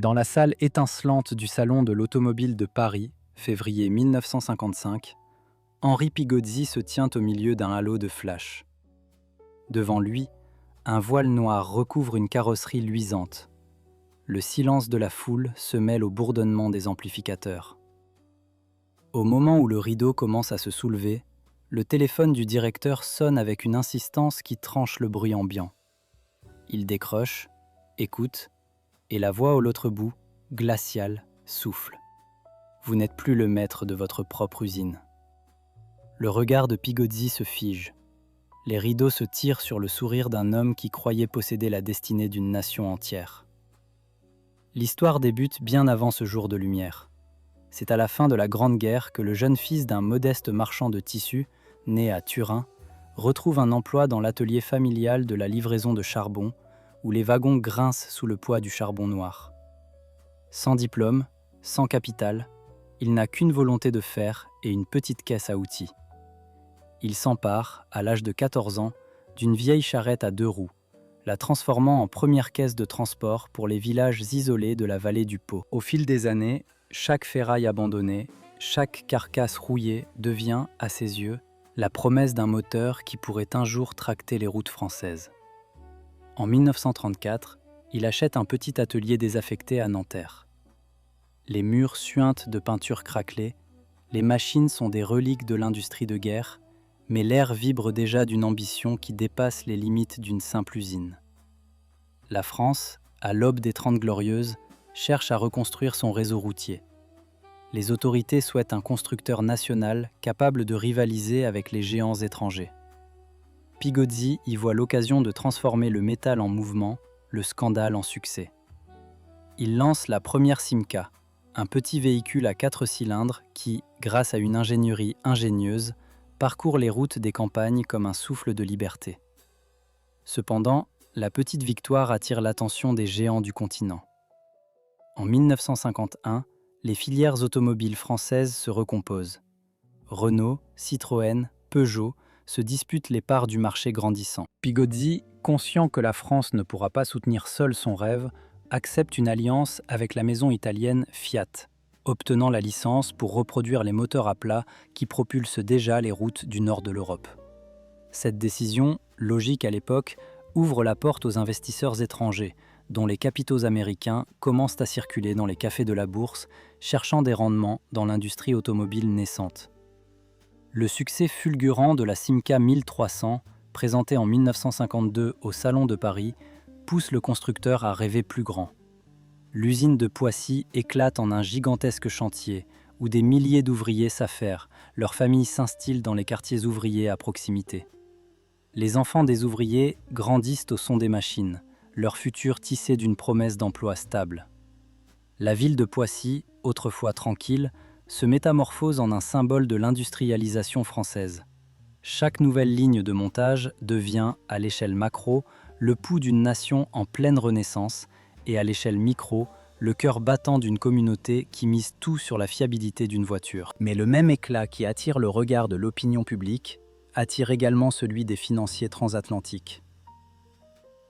Dans la salle étincelante du Salon de l'Automobile de Paris, février 1955, Henri Pigozzi se tient au milieu d'un halo de flash. Devant lui, un voile noir recouvre une carrosserie luisante. Le silence de la foule se mêle au bourdonnement des amplificateurs. Au moment où le rideau commence à se soulever, le téléphone du directeur sonne avec une insistance qui tranche le bruit ambiant. Il décroche, écoute, et la voix au l'autre bout, glaciale, souffle. Vous n'êtes plus le maître de votre propre usine. Le regard de Pigozzi se fige. Les rideaux se tirent sur le sourire d'un homme qui croyait posséder la destinée d'une nation entière. L'histoire débute bien avant ce jour de lumière. C'est à la fin de la Grande Guerre que le jeune fils d'un modeste marchand de tissus, né à Turin, retrouve un emploi dans l'atelier familial de la livraison de charbon, où les wagons grincent sous le poids du charbon noir. Sans diplôme, sans capital, il n'a qu'une volonté de faire et une petite caisse à outils. Il s'empare, à l'âge de 14 ans, d'une vieille charrette à 2 roues, la transformant en première caisse de transport pour les villages isolés de la vallée du Pô. Au fil des années, chaque ferraille abandonnée, chaque carcasse rouillée devient, à ses yeux, la promesse d'un moteur qui pourrait un jour tracter les routes françaises. En 1934, il achète un petit atelier désaffecté à Nanterre. Les murs suintent de peinture craquelée, les machines sont des reliques de l'industrie de guerre, mais l'air vibre déjà d'une ambition qui dépasse les limites d'une simple usine. La France, à l'aube des Trente Glorieuses, cherche à reconstruire son réseau routier. Les autorités souhaitent un constructeur national capable de rivaliser avec les géants étrangers. Pigozzi y voit l'occasion de transformer le métal en mouvement, le scandale en succès. Il lance la première Simca, un petit véhicule à 4 cylindres qui, grâce à une ingénierie ingénieuse, parcourt les routes des campagnes comme un souffle de liberté. Cependant, la petite victoire attire l'attention des géants du continent. En 1951, les filières automobiles françaises se recomposent. Renault, Citroën, Peugeot se disputent les parts du marché grandissant. Pigozzi, conscient que la France ne pourra pas soutenir seule son rêve, accepte une alliance avec la maison italienne Fiat, obtenant la licence pour reproduire les moteurs à plat qui propulsent déjà les routes du nord de l'Europe. Cette décision, logique à l'époque, ouvre la porte aux investisseurs étrangers, dont les capitaux américains commencent à circuler dans les cafés de la bourse, cherchant des rendements dans l'industrie automobile naissante. Le succès fulgurant de la Simca 1300, présentée en 1952 au Salon de Paris, pousse le constructeur à rêver plus grand. L'usine de Poissy éclate en un gigantesque chantier où des milliers d'ouvriers s'affairent, leurs familles s'instillent dans les quartiers ouvriers à proximité. Les enfants des ouvriers grandissent au son des machines, leur futur tissé d'une promesse d'emploi stable. La ville de Poissy, autrefois tranquille, se métamorphose en un symbole de l'industrialisation française. Chaque nouvelle ligne de montage devient, à l'échelle macro, le pouls d'une nation en pleine renaissance, et à l'échelle micro, le cœur battant d'une communauté qui mise tout sur la fiabilité d'une voiture. Mais le même éclat qui attire le regard de l'opinion publique attire également celui des financiers transatlantiques.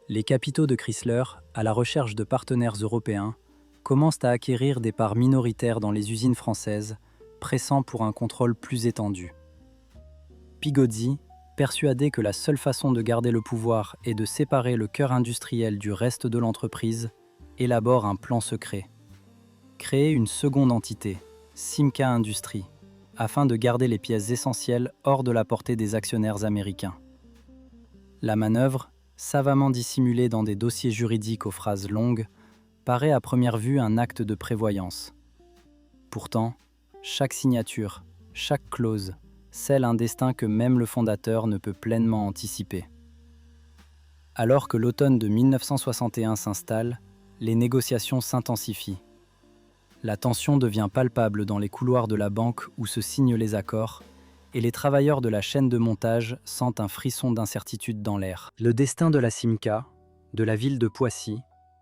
Les capitaux de Chrysler, à la recherche de partenaires européens, commencent à acquérir des parts minoritaires dans les usines françaises, pressant pour un contrôle plus étendu. Pigozzi, persuadé que la seule façon de garder le pouvoir est de séparer le cœur industriel du reste de l'entreprise, élabore un plan secret. Créer une seconde entité, Simca Industries, afin de garder les pièces essentielles hors de la portée des actionnaires américains. La manœuvre, savamment dissimulée dans des dossiers juridiques aux phrases longues, paraît à première vue un acte de prévoyance. Pourtant, chaque signature, chaque clause, scelle un destin que même le fondateur ne peut pleinement anticiper. Alors que l'automne de 1961 s'installe, les négociations s'intensifient. La tension devient palpable dans les couloirs de la banque où se signent les accords, et les travailleurs de la chaîne de montage sentent un frisson d'incertitude dans l'air. Le destin de la Simca, de la ville de Poissy,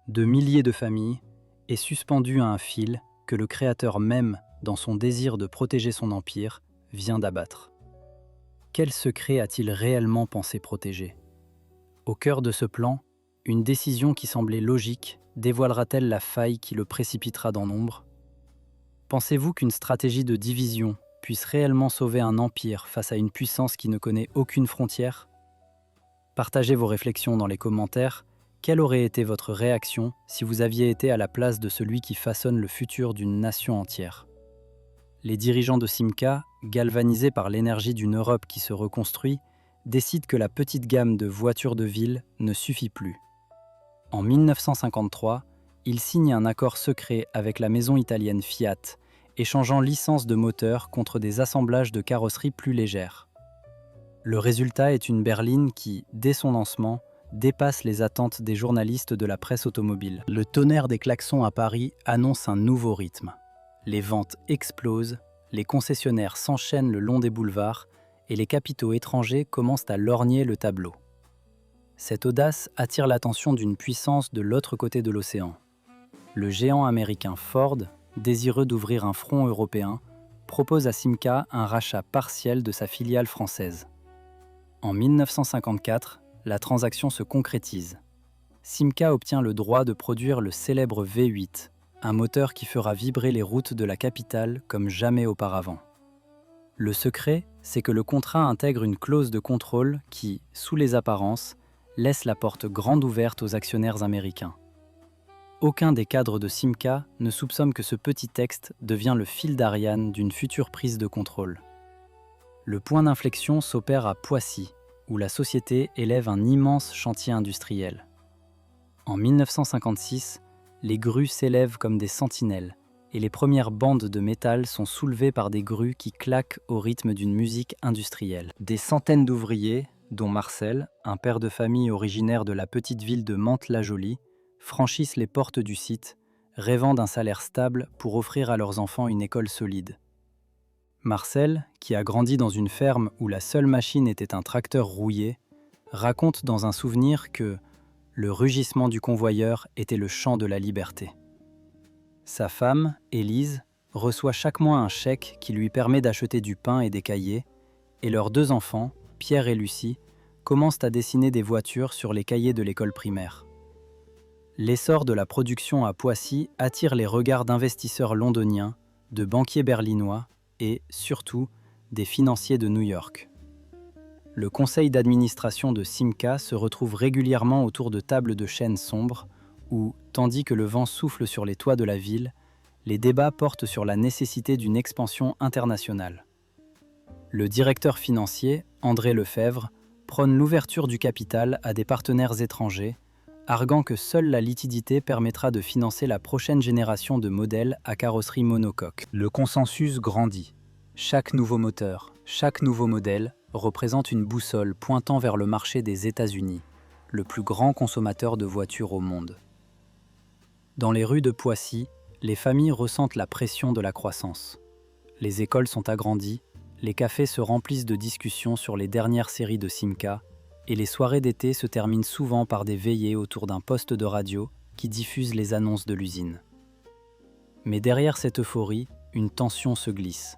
de milliers de familles, est suspendu à un fil que le créateur même, dans son désir de protéger son empire, vient d'abattre. Quel secret a-t-il réellement pensé protéger ? Au cœur de ce plan, une décision qui semblait logique dévoilera-t-elle la faille qui le précipitera dans l'ombre? Pensez-vous qu'une stratégie de division puisse réellement sauver un empire face à une puissance qui ne connaît aucune frontière? Partagez vos réflexions dans les commentaires. Quelle aurait été votre réaction si vous aviez été à la place de celui qui façonne le futur d'une nation entière? Les dirigeants de Simca, galvanisés par l'énergie d'une Europe qui se reconstruit, décident que la petite gamme de voitures de ville ne suffit plus. En 1953, ils signent un accord secret avec la maison italienne Fiat, échangeant licences de moteurs contre des assemblages de carrosseries plus légères. Le résultat est une berline qui, dès son lancement, dépasse les attentes des journalistes de la presse automobile. Le tonnerre des klaxons à Paris annonce un nouveau rythme. Les ventes explosent, les concessionnaires s'enchaînent le long des boulevards et les capitaux étrangers commencent à lorgner le tableau. Cette audace attire l'attention d'une puissance de l'autre côté de l'océan. Le géant américain Ford, désireux d'ouvrir un front européen, propose à Simca un rachat partiel de sa filiale française. En 1954, la transaction se concrétise. Simca obtient le droit de produire le célèbre V8, un moteur qui fera vibrer les routes de la capitale comme jamais auparavant. Le secret, c'est que le contrat intègre une clause de contrôle qui, sous les apparences, laisse la porte grande ouverte aux actionnaires américains. Aucun des cadres de Simca ne soupçonne que ce petit texte devient le fil d'Ariane d'une future prise de contrôle. Le point d'inflexion s'opère à Poissy, où la société élève un immense chantier industriel. En 1956, les grues s'élèvent comme des sentinelles, et les premières bandes de métal sont soulevées par des grues qui claquent au rythme d'une musique industrielle. Des centaines d'ouvriers, dont Marcel, un père de famille originaire de la petite ville de Mantes-la-Jolie, franchissent les portes du site, rêvant d'un salaire stable pour offrir à leurs enfants une école solide. Marcel, qui a grandi dans une ferme où la seule machine était un tracteur rouillé, raconte dans un souvenir que le rugissement du convoyeur était le chant de la liberté. Sa femme, Élise, reçoit chaque mois un chèque qui lui permet d'acheter du pain et des cahiers, et leurs deux enfants, Pierre et Lucie, commencent à dessiner des voitures sur les cahiers de l'école primaire. L'essor de la production à Poissy attire les regards d'investisseurs londoniens, de banquiers berlinois et, surtout, des financiers de New York. Le conseil d'administration de Simca se retrouve régulièrement autour de tables de chêne sombres où, tandis que le vent souffle sur les toits de la ville, les débats portent sur la nécessité d'une expansion internationale. Le directeur financier, André Lefebvre, prône l'ouverture du capital à des partenaires étrangers, arguant que seule la liquidité permettra de financer la prochaine génération de modèles à carrosserie monocoque. Le consensus grandit. Chaque nouveau moteur, chaque nouveau modèle représente une boussole pointant vers le marché des États-Unis, le plus grand consommateur de voitures au monde. Dans les rues de Poissy, les familles ressentent la pression de la croissance. Les écoles sont agrandies, les cafés se remplissent de discussions sur les dernières séries de Simca, et les soirées d'été se terminent souvent par des veillées autour d'un poste de radio qui diffuse les annonces de l'usine. Mais derrière cette euphorie, une tension se glisse.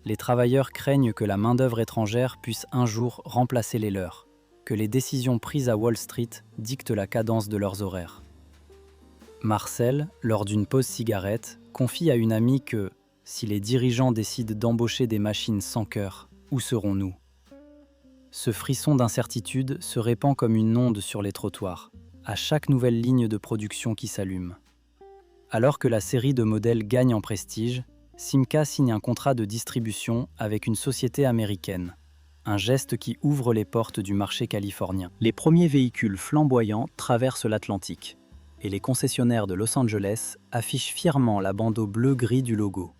Les travailleurs craignent que la main-d'œuvre étrangère puisse un jour remplacer les leurs, que les décisions prises à Wall Street dictent la cadence de leurs horaires. Marcel, lors d'une pause cigarette, confie à une amie que, si les dirigeants décident d'embaucher des machines sans cœur, où serons-nous ? Ce frisson d'incertitude se répand comme une onde sur les trottoirs, à chaque nouvelle ligne de production qui s'allume. Alors que la série de modèles gagne en prestige, Simca signe un contrat de distribution avec une société américaine, un geste qui ouvre les portes du marché californien. Les premiers véhicules flamboyants traversent l'Atlantique, et les concessionnaires de Los Angeles affichent fièrement la bandeau bleu-gris du logo.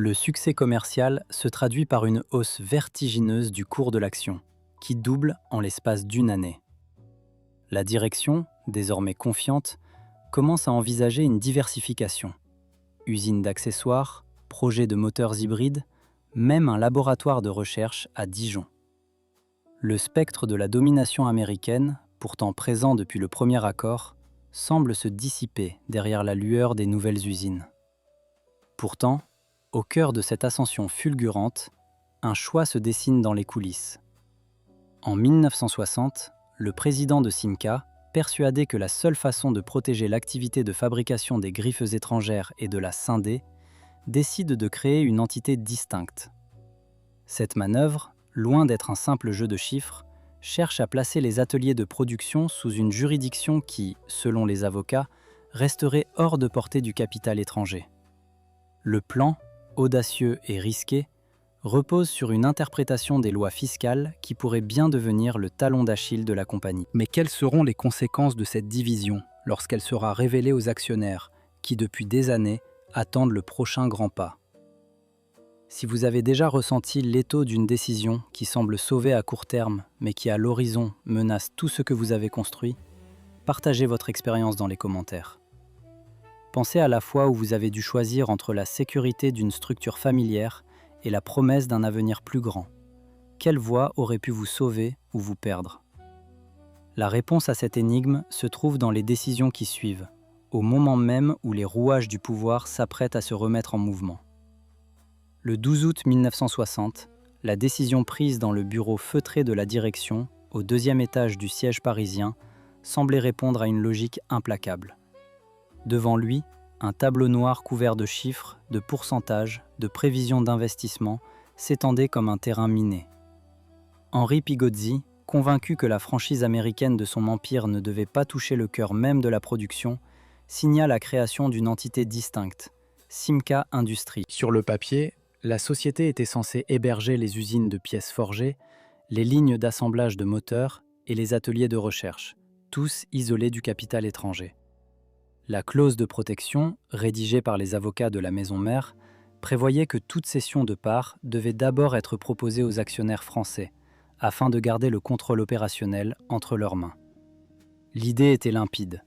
Le succès commercial se traduit par une hausse vertigineuse du cours de l'action, qui double en l'espace d'une année. La direction, désormais confiante, commence à envisager une diversification. Usines d'accessoires, projets de moteurs hybrides, même un laboratoire de recherche à Dijon. Le spectre de la domination américaine, pourtant présent depuis le premier accord, semble se dissiper derrière la lueur des nouvelles usines. Pourtant, au cœur de cette ascension fulgurante, un choix se dessine dans les coulisses. En 1960, le président de Simca, persuadé que la seule façon de protéger l'activité de fabrication des griffes étrangères et de la scinder, décide de créer une entité distincte. Cette manœuvre, loin d'être un simple jeu de chiffres, cherche à placer les ateliers de production sous une juridiction qui, selon les avocats, resterait hors de portée du capital étranger. Le plan, audacieux et risqué, repose sur une interprétation des lois fiscales qui pourrait bien devenir le talon d'Achille de la compagnie. Mais quelles seront les conséquences de cette division lorsqu'elle sera révélée aux actionnaires qui, depuis des années, attendent le prochain grand pas? Si vous avez déjà ressenti l'étau d'une décision qui semble sauver à court terme, mais qui à l'horizon menace tout ce que vous avez construit, partagez votre expérience dans les commentaires. Pensez à la fois où vous avez dû choisir entre la sécurité d'une structure familière et la promesse d'un avenir plus grand. Quelle voie aurait pu vous sauver ou vous perdre? La réponse à cette énigme se trouve dans les décisions qui suivent, au moment même où les rouages du pouvoir s'apprêtent à se remettre en mouvement. Le 12 août 1960, la décision prise dans le bureau feutré de la direction, au 2e étage du siège parisien, semblait répondre à une logique implacable. Devant lui, un tableau noir couvert de chiffres, de pourcentages, de prévisions d'investissement s'étendait comme un terrain miné. Henri Pigozzi, convaincu que la franchise américaine de son empire ne devait pas toucher le cœur même de la production, signa la création d'une entité distincte, Simca Industries. Sur le papier, la société était censée héberger les usines de pièces forgées, les lignes d'assemblage de moteurs et les ateliers de recherche, tous isolés du capital étranger. La clause de protection, rédigée par les avocats de la maison mère, prévoyait que toute cession de parts devait d'abord être proposée aux actionnaires français, afin de garder le contrôle opérationnel entre leurs mains. L'idée était limpide: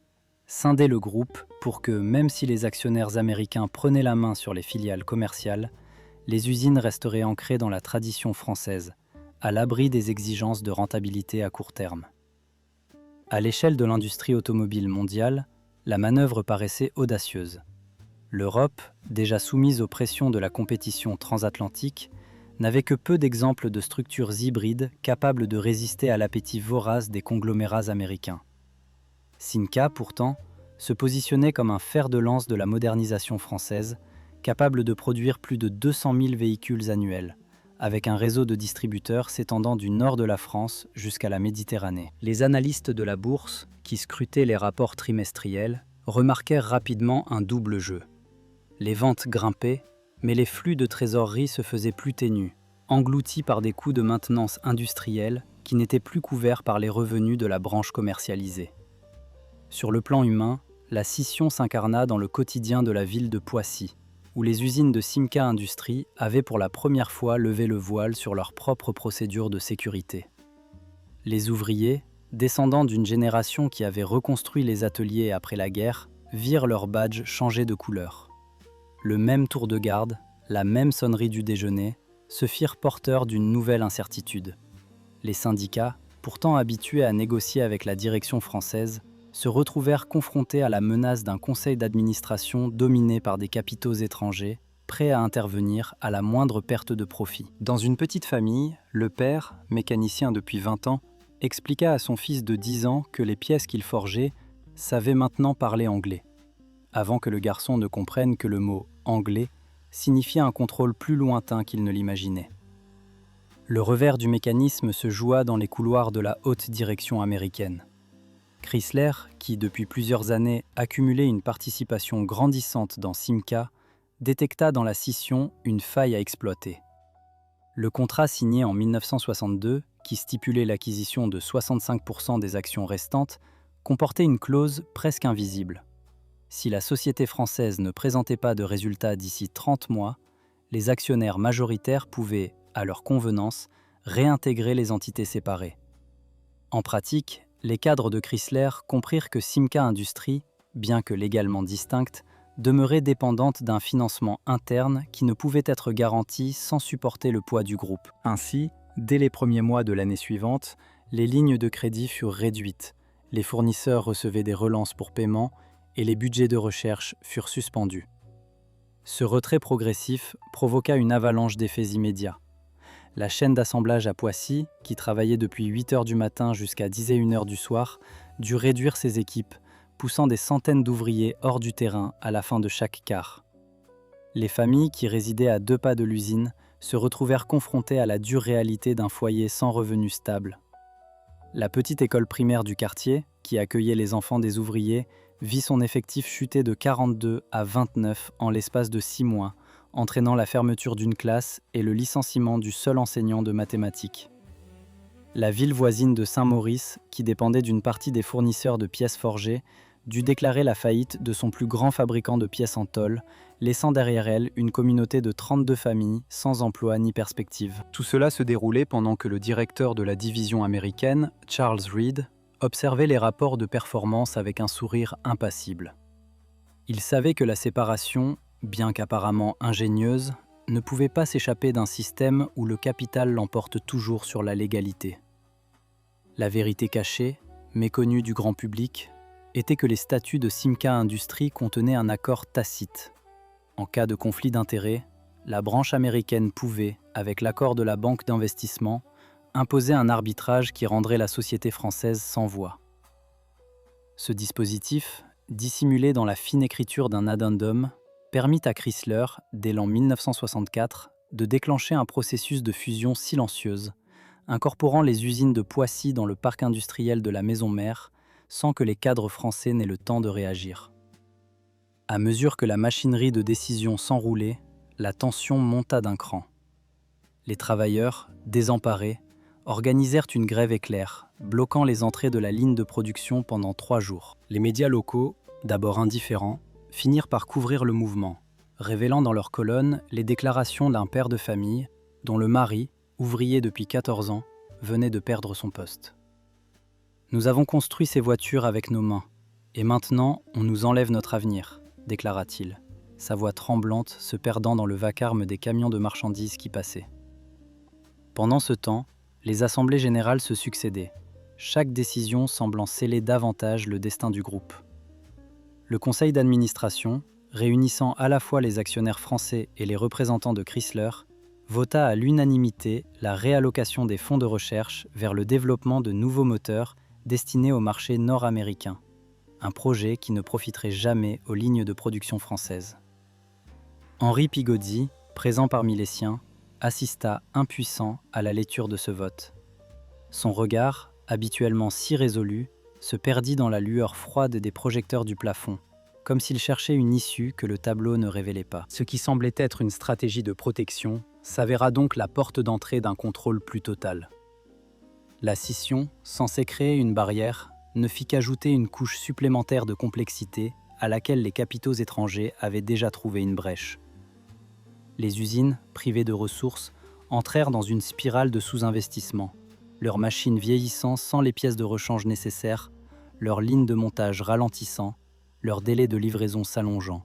scinder le groupe pour que, même si les actionnaires américains prenaient la main sur les filiales commerciales, les usines resteraient ancrées dans la tradition française, à l'abri des exigences de rentabilité à court terme. À l'échelle de l'industrie automobile mondiale, la manœuvre paraissait audacieuse. L'Europe, déjà soumise aux pressions de la compétition transatlantique, n'avait que peu d'exemples de structures hybrides capables de résister à l'appétit vorace des conglomérats américains. Simca, pourtant, se positionnait comme un fer de lance de la modernisation française, capable de produire plus de 200 000 véhicules annuels, avec un réseau de distributeurs s'étendant du nord de la France jusqu'à la Méditerranée. Les analystes de la bourse, qui scrutaient les rapports trimestriels, remarquèrent rapidement un double jeu. Les ventes grimpaient, mais les flux de trésorerie se faisaient plus ténus, engloutis par des coûts de maintenance industrielle qui n'étaient plus couverts par les revenus de la branche commercialisée. Sur le plan humain, la scission s'incarna dans le quotidien de la ville de Poissy, où les usines de Simca Industries avaient pour la première fois levé le voile sur leurs propres procédures de sécurité. Les ouvriers, descendants d'une génération qui avait reconstruit les ateliers après la guerre, virent leur badge changer de couleur. Le même tour de garde, la même sonnerie du déjeuner, se firent porteurs d'une nouvelle incertitude. Les syndicats, pourtant habitués à négocier avec la direction française, se retrouvèrent confrontés à la menace d'un conseil d'administration dominé par des capitaux étrangers, prêts à intervenir à la moindre perte de profit. Dans une petite famille, le père, mécanicien depuis 20 ans, expliqua à son fils de 10 ans que les pièces qu'il forgeait savaient maintenant parler anglais, avant que le garçon ne comprenne que le mot « anglais » signifiait un contrôle plus lointain qu'il ne l'imaginait. Le revers du mécanisme se joua dans les couloirs de la haute direction américaine. Chrysler, qui depuis plusieurs années accumulait une participation grandissante dans Simca, détecta dans la scission une faille à exploiter. Le contrat signé en 1962, qui stipulait l'acquisition de 65% des actions restantes, comportait une clause presque invisible. Si la société française ne présentait pas de résultats d'ici 30 mois, les actionnaires majoritaires pouvaient, à leur convenance, réintégrer les entités séparées. En pratique, les cadres de Chrysler comprirent que Simca Industries, bien que légalement distincte, demeurait dépendante d'un financement interne qui ne pouvait être garanti sans supporter le poids du groupe. Ainsi, dès les premiers mois de l'année suivante, les lignes de crédit furent réduites, les fournisseurs recevaient des relances pour paiement et les budgets de recherche furent suspendus. Ce retrait progressif provoqua une avalanche d'effets immédiats. La chaîne d'assemblage à Poissy, qui travaillait depuis 8 h du matin jusqu'à 11 h du soir, dut réduire ses équipes, poussant des centaines d'ouvriers hors du terrain à la fin de chaque quart. Les familles qui résidaient à 2 pas de l'usine se retrouvèrent confrontées à la dure réalité d'un foyer sans revenu stable. La petite école primaire du quartier, qui accueillait les enfants des ouvriers, vit son effectif chuter de 42 à 29 en l'espace de 6 mois, entraînant la fermeture d'une classe et le licenciement du seul enseignant de mathématiques. La ville voisine de Saint-Maurice, qui dépendait d'une partie des fournisseurs de pièces forgées, dut déclarer la faillite de son plus grand fabricant de pièces en tôle, laissant derrière elle une communauté de 32 familles sans emploi ni perspective. Tout cela se déroulait pendant que le directeur de la division américaine, Charles Reed, observait les rapports de performance avec un sourire impassible. Il savait que la séparation, bien qu'apparemment ingénieuse, ne pouvait pas s'échapper d'un système où le capital l'emporte toujours sur la légalité. La vérité cachée, méconnue du grand public, était que les statuts de Simca Industries contenaient un accord tacite. En cas de conflit d'intérêts, la branche américaine pouvait, avec l'accord de la banque d'investissement, imposer un arbitrage qui rendrait la société française sans voix. Ce dispositif, dissimulé dans la fine écriture d'un addendum, permit à Chrysler, dès l'an 1964, de déclencher un processus de fusion silencieuse, incorporant les usines de Poissy dans le parc industriel de la maison mère, sans que les cadres français n'aient le temps de réagir. À mesure que la machinerie de décision s'enroulait, la tension monta d'un cran. Les travailleurs, désemparés, organisèrent une grève éclair, bloquant les entrées de la ligne de production pendant 3 jours. Les médias locaux, d'abord indifférents, finirent par couvrir le mouvement, révélant dans leurs colonnes les déclarations d'un père de famille dont le mari, ouvrier depuis 14 ans, venait de perdre son poste. « Nous avons construit ces voitures avec nos mains, et maintenant on nous enlève notre avenir », déclara-t-il, sa voix tremblante se perdant dans le vacarme des camions de marchandises qui passaient. Pendant ce temps, les assemblées générales se succédaient, chaque décision semblant sceller davantage le destin du groupe. Le conseil d'administration, réunissant à la fois les actionnaires français et les représentants de Chrysler, vota à l'unanimité la réallocation des fonds de recherche vers le développement de nouveaux moteurs destinés au marché nord-américain, un projet qui ne profiterait jamais aux lignes de production françaises. Henri Pigozzi, présent parmi les siens, assista impuissant à la lecture de ce vote. Son regard, habituellement si résolu, se perdit dans la lueur froide des projecteurs du plafond, comme s'il cherchait une issue que le tableau ne révélait pas. Ce qui semblait être une stratégie de protection s'avéra donc la porte d'entrée d'un contrôle plus total. La scission, censée créer une barrière, ne fit qu'ajouter une couche supplémentaire de complexité à laquelle les capitaux étrangers avaient déjà trouvé une brèche. Les usines, privées de ressources, entrèrent dans une spirale de sous-investissement, leurs machines vieillissant sans les pièces de rechange nécessaires, leurs lignes de montage ralentissant, leurs délais de livraison s'allongeant.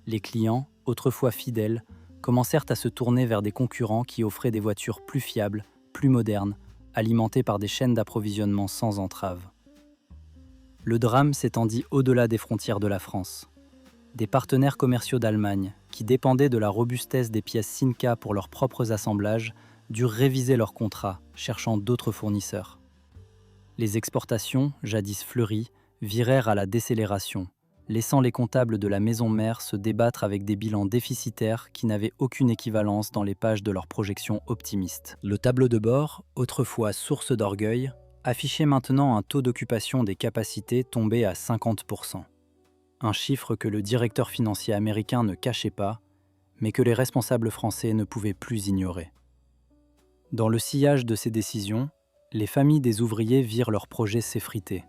Les clients, autrefois fidèles, commencèrent à se tourner vers des concurrents qui offraient des voitures plus fiables, plus modernes, alimentées par des chaînes d'approvisionnement sans entrave. Le drame s'étendit au-delà des frontières de la France. Des partenaires commerciaux d'Allemagne, qui dépendaient de la robustesse des pièces Simca pour leurs propres assemblages, durent réviser leurs contrats, cherchant d'autres fournisseurs. Les exportations, jadis fleuries, virèrent à la décélération, laissant les comptables de la maison mère se débattre avec des bilans déficitaires qui n'avaient aucune équivalence dans les pages de leurs projections optimistes. Le tableau de bord, autrefois source d'orgueil, affichait maintenant un taux d'occupation des capacités tombé à 50%. Un chiffre que le directeur financier américain ne cachait pas, mais que les responsables français ne pouvaient plus ignorer. Dans le sillage de ces décisions, les familles des ouvriers virent leur projet s'effriter.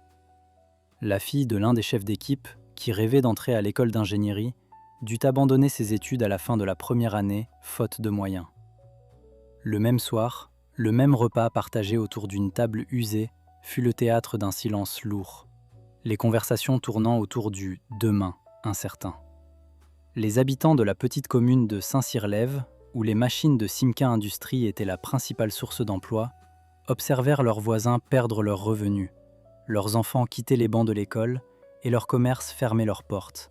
La fille de l'un des chefs d'équipe, qui rêvait d'entrer à l'école d'ingénierie, dut abandonner ses études à la fin de la première année, faute de moyens. Le même soir, le même repas partagé autour d'une table usée fut le théâtre d'un silence lourd, les conversations tournant autour du « demain » incertain. Les habitants de la petite commune de Saint-Cyr-Lève, où les machines de Simca Industries étaient la principale source d'emploi, observèrent leurs voisins perdre leurs revenus, leurs enfants quitter les bancs de l'école et leurs commerces fermer leurs portes,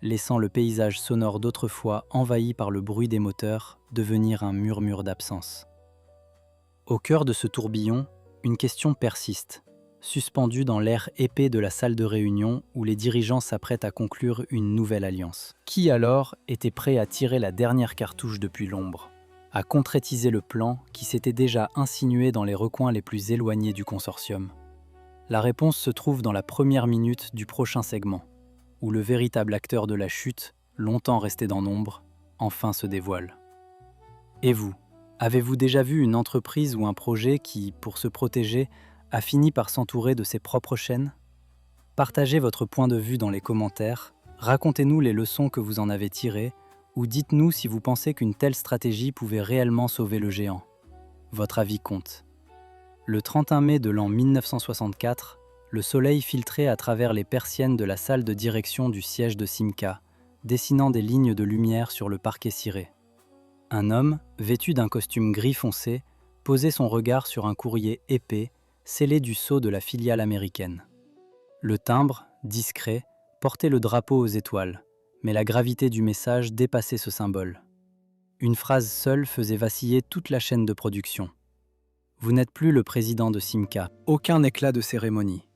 laissant le paysage sonore d'autrefois envahi par le bruit des moteurs devenir un murmure d'absence. Au cœur de ce tourbillon, une question persiste. suspendu dans l'air épais de la salle de réunion où les dirigeants s'apprêtent à conclure une nouvelle alliance. Qui alors était prêt à tirer la dernière cartouche depuis l'ombre, à concrétiser le plan qui s'était déjà insinué dans les recoins les plus éloignés du consortium? La réponse se trouve dans la première minute du prochain segment, où le véritable acteur de la chute, longtemps resté dans l'ombre, enfin se dévoile. Et vous, avez-vous déjà vu une entreprise ou un projet qui, pour se protéger, a fini par s'entourer de ses propres chaînes? Partagez votre point de vue dans les commentaires, racontez-nous les leçons que vous en avez tirées, ou dites-nous si vous pensez qu'une telle stratégie pouvait réellement sauver le géant. Votre avis compte. Le 31 mai de l'an 1964, le soleil filtrait à travers les persiennes de la salle de direction du siège de Simca, dessinant des lignes de lumière sur le parquet ciré. Un homme, vêtu d'un costume gris foncé, posait son regard sur un courrier épais, scellé du sceau de la filiale américaine. Le timbre, discret, portait le drapeau aux étoiles, mais la gravité du message dépassait ce symbole. Une phrase seule faisait vaciller toute la chaîne de production. Vous n'êtes plus le président de Simca. Aucun éclat de cérémonie,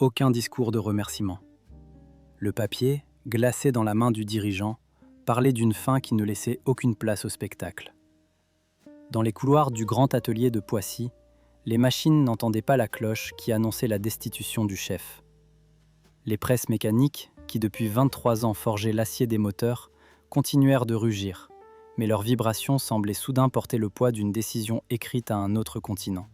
aucun discours de remerciement. Le papier, glacé dans la main du dirigeant, parlait d'une fin qui ne laissait aucune place au spectacle. Dans les couloirs du grand atelier de Poissy, les machines n'entendaient pas la cloche qui annonçait la destitution du chef. Les presses mécaniques, qui depuis 23 ans forgeaient l'acier des moteurs, continuèrent de rugir, mais leurs vibrations semblaient soudain porter le poids d'une décision écrite à un autre continent.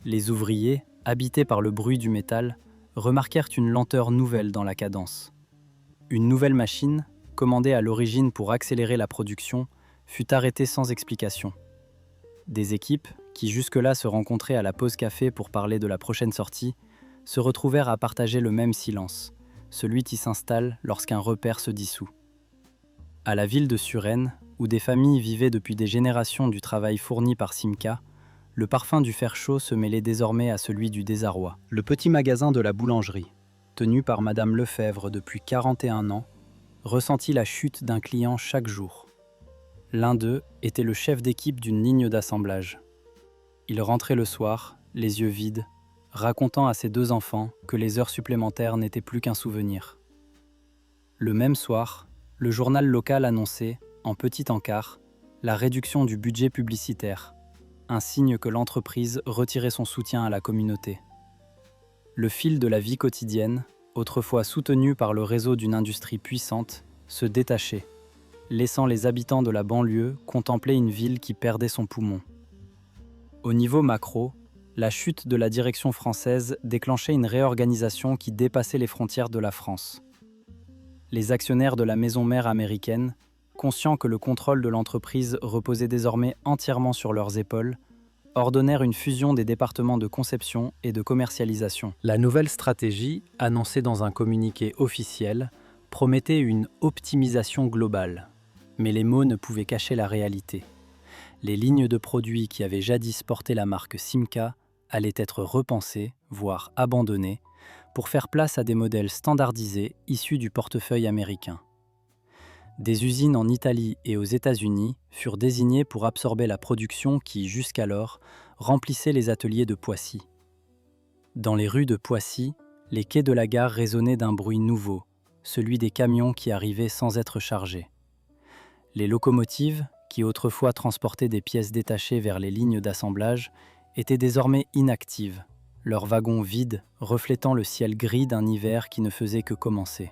Les ouvriers, habités par le bruit du métal, remarquèrent une lenteur nouvelle dans la cadence. Une nouvelle machine, commandée à l'origine pour accélérer la production, fut arrêtée sans explication. Des équipes, qui jusque-là se rencontraient à la pause café pour parler de la prochaine sortie, se retrouvèrent à partager le même silence, celui qui s'installe lorsqu'un repère se dissout. À la ville de Suresnes, où des familles vivaient depuis des générations du travail fourni par Simca, le parfum du fer chaud se mêlait désormais à celui du désarroi. Le petit magasin de la boulangerie, tenu par Madame Lefebvre depuis 41 ans, ressentit la chute d'un client chaque jour. L'un d'eux était le chef d'équipe d'une ligne d'assemblage. Il rentrait le soir, les yeux vides, racontant à ses 2 enfants que les heures supplémentaires n'étaient plus qu'un souvenir. Le même soir, le journal local annonçait, en petit encart, la réduction du budget publicitaire, un signe que l'entreprise retirait son soutien à la communauté. Le fil de la vie quotidienne, autrefois soutenu par le réseau d'une industrie puissante, se détachait, laissant les habitants de la banlieue contempler une ville qui perdait son poumon. Au niveau macro, la chute de la direction française déclenchait une réorganisation qui dépassait les frontières de la France. Les actionnaires de la maison mère américaine, conscients que le contrôle de l'entreprise reposait désormais entièrement sur leurs épaules, ordonnèrent une fusion des départements de conception et de commercialisation. La nouvelle stratégie, annoncée dans un communiqué officiel, promettait une optimisation globale. Mais les mots ne pouvaient cacher la réalité. Les lignes de produits qui avaient jadis porté la marque Simca allaient être repensées, voire abandonnées, pour faire place à des modèles standardisés issus du portefeuille américain. Des usines en Italie et aux États-Unis furent désignées pour absorber la production qui, jusqu'alors, remplissait les ateliers de Poissy. Dans les rues de Poissy, les quais de la gare résonnaient d'un bruit nouveau, celui des camions qui arrivaient sans être chargés. Les locomotives, qui autrefois transportaient des pièces détachées vers les lignes d'assemblage, étaient désormais inactives, leurs wagons vides reflétant le ciel gris d'un hiver qui ne faisait que commencer.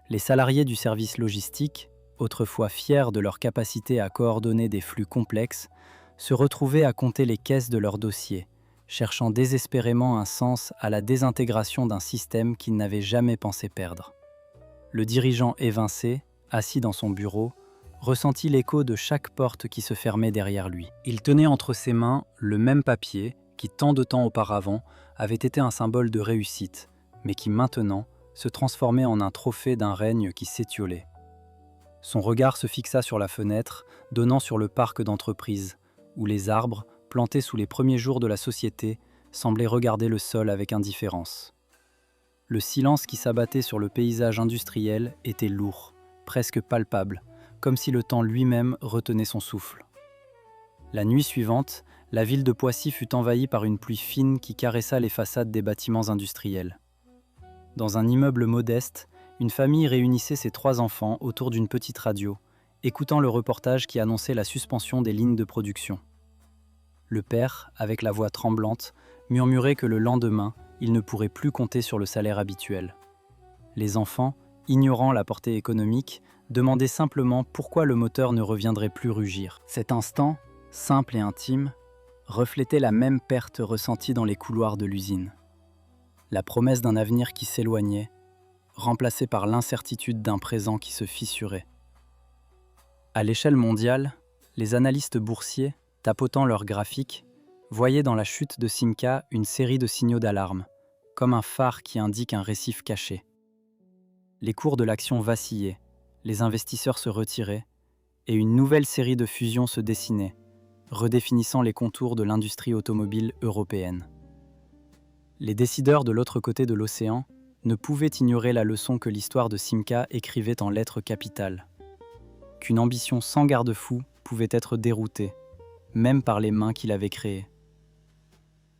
Les salariés du service logistique, autrefois fiers de leur capacité à coordonner des flux complexes, se retrouvaient à compter les caisses de leurs dossiers, cherchant désespérément un sens à la désintégration d'un système qu'ils n'avaient jamais pensé perdre. Le dirigeant évincé, assis dans son bureau, ressentit l'écho de chaque porte qui se fermait derrière lui. Il tenait entre ses mains le même papier qui, tant de temps auparavant, avait été un symbole de réussite, mais qui maintenant se transformait en un trophée d'un règne qui s'étiolait. Son regard se fixa sur la fenêtre, donnant sur le parc d'entreprise, où les arbres, plantés sous les premiers jours de la société, semblaient regarder le sol avec indifférence. Le silence qui s'abattait sur le paysage industriel était lourd, presque palpable, comme si le temps lui-même retenait son souffle. La nuit suivante, la ville de Poissy fut envahie par une pluie fine qui caressa les façades des bâtiments industriels. Dans un immeuble modeste, une famille réunissait ses 3 enfants autour d'une petite radio, écoutant le reportage qui annonçait la suspension des lignes de production. Le père, avec la voix tremblante, murmurait que le lendemain, il ne pourrait plus compter sur le salaire habituel. Les enfants, ignorant la portée économique, demandaient simplement pourquoi le moteur ne reviendrait plus rugir. Cet instant, simple et intime, reflétait la même perte ressentie dans les couloirs de l'usine. La promesse d'un avenir qui s'éloignait, remplacée par l'incertitude d'un présent qui se fissurait. À l'échelle mondiale, les analystes boursiers, tapotant leurs graphiques, voyaient dans la chute de Simca une série de signaux d'alarme, comme un phare qui indique un récif caché. Les cours de l'action vacillaient, les investisseurs se retiraient, et une nouvelle série de fusions se dessinait, redéfinissant les contours de l'industrie automobile européenne. Les décideurs de l'autre côté de l'océan ne pouvaient ignorer la leçon que l'histoire de Simca écrivait en lettres capitales. Qu'une ambition sans garde-fou pouvait être déroutée, même par les mains qui l'avaient créée.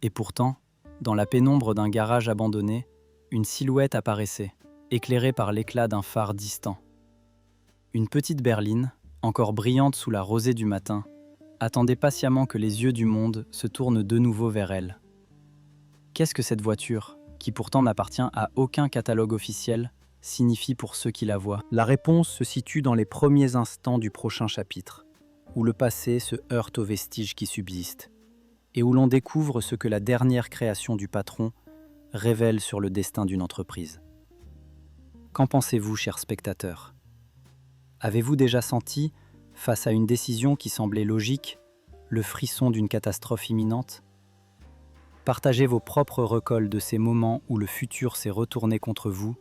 Et pourtant, dans la pénombre d'un garage abandonné, une silhouette apparaissait, éclairée par l'éclat d'un phare distant. Une petite berline, encore brillante sous la rosée du matin, attendait patiemment que les yeux du monde se tournent de nouveau vers elle. Qu'est-ce que cette voiture, qui pourtant n'appartient à aucun catalogue officiel, signifie pour ceux qui la voient? La réponse se situe dans les premiers instants du prochain chapitre, où le passé se heurte aux vestiges qui subsistent, et où l'on découvre ce que la dernière création du patron révèle sur le destin d'une entreprise. Qu'en pensez-vous, chers spectateurs? Avez-vous déjà senti, face à une décision qui semblait logique, le frisson d'une catastrophe imminente? Partagez vos propres recolles de ces moments où le futur s'est retourné contre vous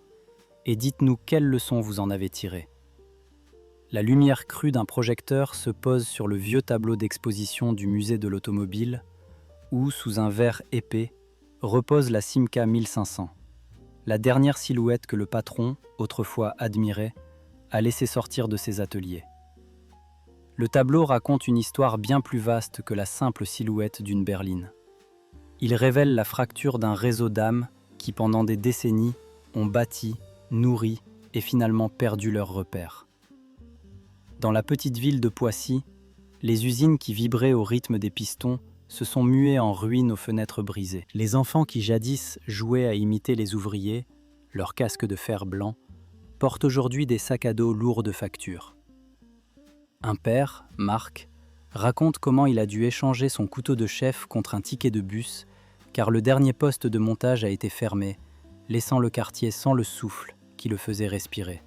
et dites-nous quelles leçons vous en avez tirées. La lumière crue d'un projecteur se pose sur le vieux tableau d'exposition du musée de l'automobile où, sous un verre épais, repose la Simca 1500, la dernière silhouette que le patron, autrefois admiré, a laissé sortir de ses ateliers. Le tableau raconte une histoire bien plus vaste que la simple silhouette d'une berline. Il révèle la fracture d'un réseau d'âmes qui, pendant des décennies, ont bâti, nourri et finalement perdu leurs repères. Dans la petite ville de Poissy, les usines qui vibraient au rythme des pistons se sont muées en ruines aux fenêtres brisées. Les enfants qui jadis jouaient à imiter les ouvriers, leurs casques de fer blanc, portent aujourd'hui des sacs à dos lourds de factures. Un père, Marc, raconte comment il a dû échanger son couteau de chef contre un ticket de bus, car le dernier poste de montage a été fermé, laissant le quartier sans le souffle qui le faisait respirer.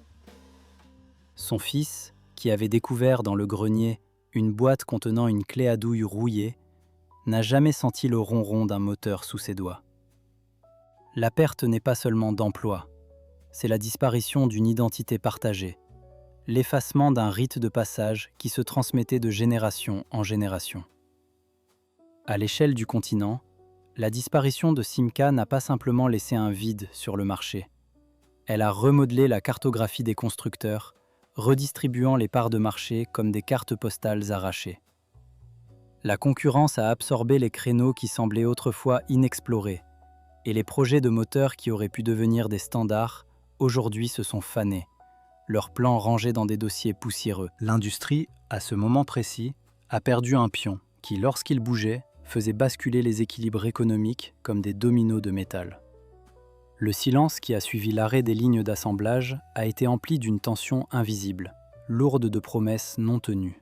Son fils, qui avait découvert dans le grenier une boîte contenant une clé à douille rouillée, n'a jamais senti le ronron d'un moteur sous ses doigts. La perte n'est pas seulement d'emploi, c'est la disparition d'une identité partagée, l'effacement d'un rite de passage qui se transmettait de génération en génération. À l'échelle du continent, la disparition de Simca n'a pas simplement laissé un vide sur le marché. Elle a remodelé la cartographie des constructeurs, redistribuant les parts de marché comme des cartes postales arrachées. La concurrence a absorbé les créneaux qui semblaient autrefois inexplorés, et les projets de moteurs qui auraient pu devenir des standards, aujourd'hui se sont fanés, leurs plans rangés dans des dossiers poussiéreux. L'industrie, à ce moment précis, a perdu un pion qui, lorsqu'il bougeait, faisait basculer les équilibres économiques comme des dominos de métal. Le silence qui a suivi l'arrêt des lignes d'assemblage a été empli d'une tension invisible, lourde de promesses non tenues.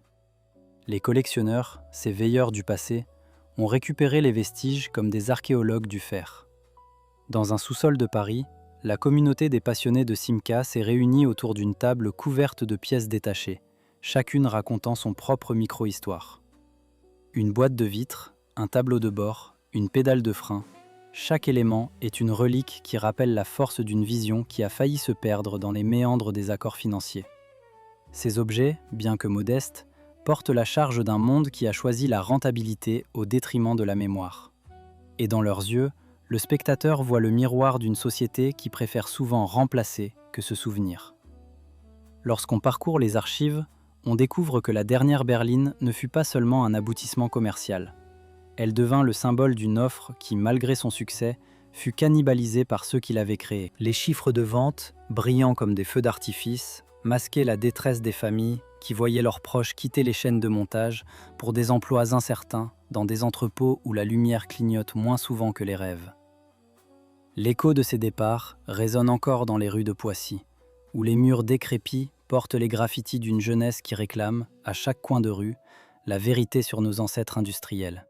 Les collectionneurs, ces veilleurs du passé, ont récupéré les vestiges comme des archéologues du fer. Dans un sous-sol de Paris, la communauté des passionnés de Simca s'est réunie autour d'une table couverte de pièces détachées, chacune racontant son propre micro-histoire. Une boîte de vitres, un tableau de bord, une pédale de frein, chaque élément est une relique qui rappelle la force d'une vision qui a failli se perdre dans les méandres des accords financiers. Ces objets, bien que modestes, portent la charge d'un monde qui a choisi la rentabilité au détriment de la mémoire. Et dans leurs yeux, le spectateur voit le miroir d'une société qui préfère souvent remplacer que se souvenir. Lorsqu'on parcourt les archives, on découvre que la dernière berline ne fut pas seulement un aboutissement commercial. Elle devint le symbole d'une offre qui, malgré son succès, fut cannibalisée par ceux qui l'avaient créée. Les chiffres de vente, brillants comme des feux d'artifice, masquaient la détresse des familles qui voyaient leurs proches quitter les chaînes de montage pour des emplois incertains dans des entrepôts où la lumière clignote moins souvent que les rêves. L'écho de ces départs résonne encore dans les rues de Poissy, où les murs décrépits portent les graffitis d'une jeunesse qui réclame, à chaque coin de rue, la vérité sur nos ancêtres industriels.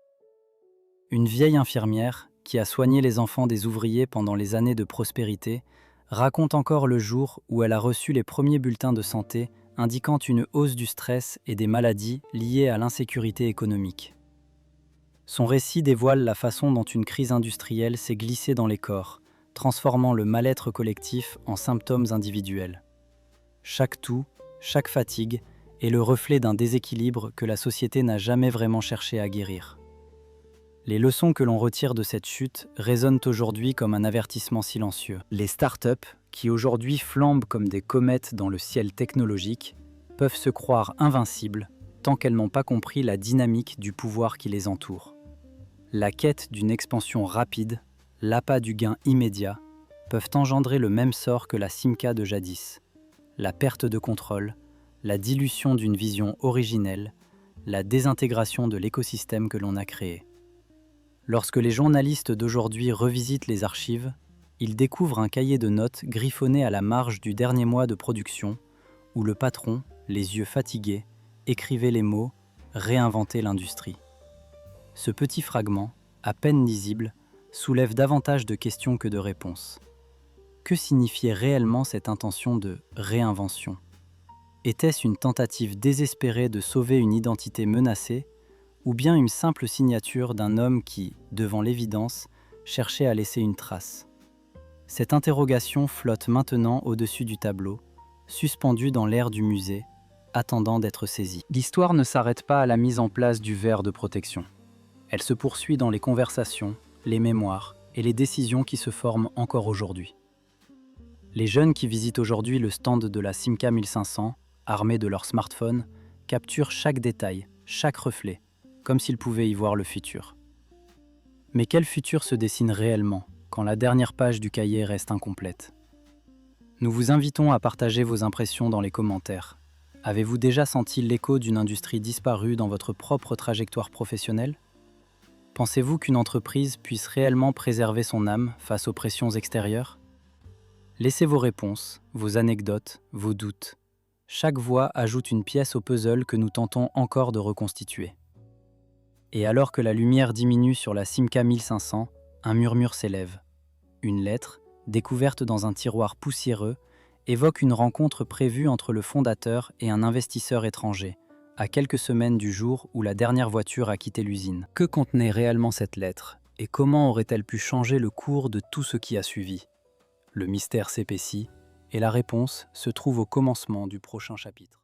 Une vieille infirmière, qui a soigné les enfants des ouvriers pendant les années de prospérité, raconte encore le jour où elle a reçu les premiers bulletins de santé indiquant une hausse du stress et des maladies liées à l'insécurité économique. Son récit dévoile la façon dont une crise industrielle s'est glissée dans les corps, transformant le mal-être collectif en symptômes individuels. Chaque toux, chaque fatigue est le reflet d'un déséquilibre que la société n'a jamais vraiment cherché à guérir. Les leçons que l'on retire de cette chute résonnent aujourd'hui comme un avertissement silencieux. Les startups, qui aujourd'hui flambent comme des comètes dans le ciel technologique, peuvent se croire invincibles tant qu'elles n'ont pas compris la dynamique du pouvoir qui les entoure. La quête d'une expansion rapide, l'appât du gain immédiat, peuvent engendrer le même sort que la Simca de jadis. La perte de contrôle, la dilution d'une vision originelle, la désintégration de l'écosystème que l'on a créé. Lorsque les journalistes d'aujourd'hui revisitent les archives, ils découvrent un cahier de notes griffonné à la marge du dernier mois de production, où le patron, les yeux fatigués, écrivait les mots « réinventer l'industrie ». Ce petit fragment, à peine lisible, soulève davantage de questions que de réponses. Que signifiait réellement cette intention de réinvention ? Était-ce une tentative désespérée de sauver une identité menacée, ou bien une simple signature d'un homme qui, devant l'évidence, cherchait à laisser une trace? Cette interrogation flotte maintenant au-dessus du tableau, suspendue dans l'air du musée, attendant d'être saisie. L'histoire ne s'arrête pas à la mise en place du verre de protection. Elle se poursuit dans les conversations, les mémoires et les décisions qui se forment encore aujourd'hui. Les jeunes qui visitent aujourd'hui le stand de la Simca 1500, armés de leur smartphone, capturent chaque détail, chaque reflet, comme s'ils pouvaient y voir le futur. Mais quel futur se dessine réellement quand la dernière page du cahier reste incomplète? Nous vous invitons à partager vos impressions dans les commentaires. Avez-vous déjà senti l'écho d'une industrie disparue dans votre propre trajectoire professionnelle? Pensez-vous qu'une entreprise puisse réellement préserver son âme face aux pressions extérieures? Laissez vos réponses, vos anecdotes, vos doutes. Chaque voix ajoute une pièce au puzzle que nous tentons encore de reconstituer. Et alors que la lumière diminue sur la Simca 1500, un murmure s'élève. Une lettre, découverte dans un tiroir poussiéreux, évoque une rencontre prévue entre le fondateur et un investisseur étranger, à quelques semaines du jour où la dernière voiture a quitté l'usine. Que contenait réellement cette lettre, et comment aurait-elle pu changer le cours de tout ce qui a suivi? Le mystère s'épaissit, et la réponse se trouve au commencement du prochain chapitre.